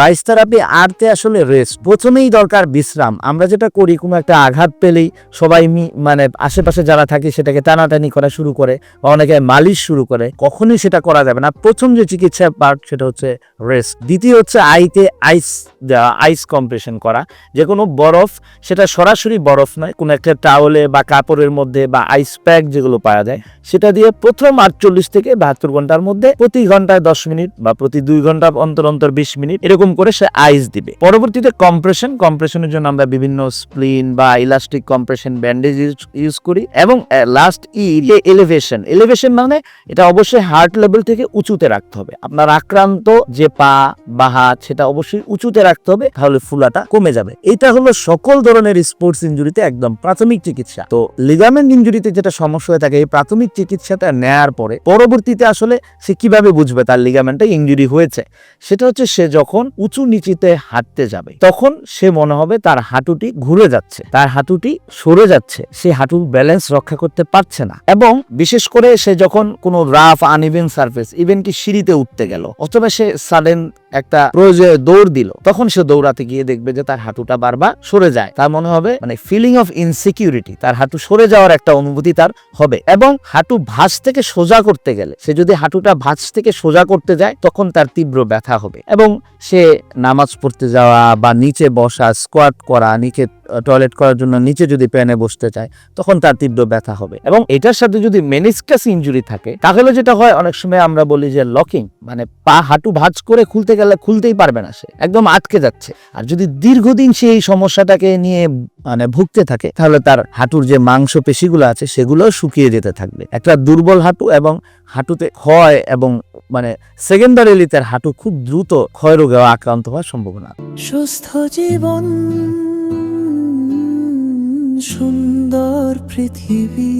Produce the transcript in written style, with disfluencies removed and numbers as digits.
Rice therapy আরতে আসলে rest, প্রথমেই দরকার বিশ্রাম। আমরা যেটা করি, কোনো একটা আঘাত পেলেই সবাই মানে আশেপাশে যারা থাকে সেটাকে টানাটানি করা শুরু করে বা অনেকে মালিশ শুরু করে, কখনোই সেটা করা যাবে না। প্রথম যে চিকিৎসা পার্ট সেটা হচ্ছে রেস্ট। দ্বিতীয় হচ্ছে আইতে আইস কম্প্রেশন করা, যে কোনো বরফ, সেটা সরাসরি বরফ নয়, কোনো একটা টাওয়ালে বা কাপড়ের মধ্যে বা আইস প্যাক যেগুলো পাওয়া যায় সেটা দিয়ে প্রথম 48 থেকে 72 ঘন্টার মধ্যে প্রতি ঘন্টায় 10 মিনিট বা প্রতি 2 ঘন্টা অন্তর অন্তর 20 মিনিট এরকম করে সে আইস দিবে। পরবর্তীতে কম্প্রেশনের জন্য আমরা বিভিন্ন স্প্লিন বা ইলাস্টিক কম্প্রেশন ব্যান্ডেজ ইউজ করি। এবং লাস্ট এলিভেশন মানে এটা অবশ্যই হার্ট লেভেল থেকে উঁচুতে রাখতে হবে। আপনার আক্রান্ত যে পা বা হাত সেটা অবশ্যই উঁচুতে রাখতে হবে, তাহলে ফুলাটা কমে যাবে। এটা হলো সকল ধরনের স্পোর্টস ইনজুরিতে একদম প্রাথমিক চিকিৎসা। তো লিগামেন্ট ইনজুরিতে যেটা সমস্যা হয়ে থাকে, এই প্রাথমিক চিকিৎসাটা নেয়ার পরে পরবর্তীতে আসলে সে কিভাবে বুঝবে তার লিগামেন্টে ইনজুরি হয়েছে, সেটা হচ্ছে সে যখন উঁচু নিচিতে হাঁটতে যাবে তখন সে মনে হবে তার হাঁটুটি ঘুরে যাচ্ছে, তার হাঁটুটি সরে যাচ্ছে, সে হাঁটুর ব্যালেন্স রক্ষা করতে পারছে না। এবং বিশেষ করে সে যখন কোনো রাফ আনইভেন সারফেস, ইভেন কি সিঁড়িতে উঠতে গেল অথবা সে সাডেন একটা প্রয়োজনে দৌড় দিল, তখন সে দৌড়াতে গিয়ে দেখবে যে তার হাঁটুটা বারবার সরে যায়। তার মনে হবে মানে ফিলিং অফ ইনসিকিউরিটি, তার হাঁটু সরে যাওয়ার একটা অনুভূতি তার হবে। এবং হাঁটু ভাঁজ থেকে সোজা করতে গেলে, সে যদি হাঁটুটা ভাঁজ থেকে সোজা করতে যায় তখন তার তীব্র ব্যথা হবে। এবং সে নামাজ পড়তে যাওয়া বা নিচে বসা, স্কোয়াট করা, নিচে টয়লেট করার জন্য নিচে যদি প্যানে বসতে চায় তখন তার তীব্র ব্যথা হবে। এবং এটার সাথে যদি মেনিসকাস ইনজুরি থাকে তাহলে যেটা হয়, অনেক সময় আমরা বলি যে লকিং, মানে পা হাঁটু ভাঁজ করে খুলতে গেলে খুলতেই পারবে না, সে একদম আটকে যাচ্ছে। আর যদি দীর্ঘদিন সে এই সমস্যাটাকে নিয়ে মানে ভুগতে থাকে তাহলে তার হাঁটুর যে মাংস পেশিগুলো আছে সেগুলো শুকিয়ে যেতে থাকবে। একটা দুর্বল হাঁটু এবং হাঁটুতে ক্ষয় এবং মানে সেকেন্ডারিলি তার হাঁটু খুব দ্রুত ক্ষয় রোগে আক্রান্ত হওয়ার সম্ভাবনা। সুস্থ জীবন, সুন্দর পৃথিবী।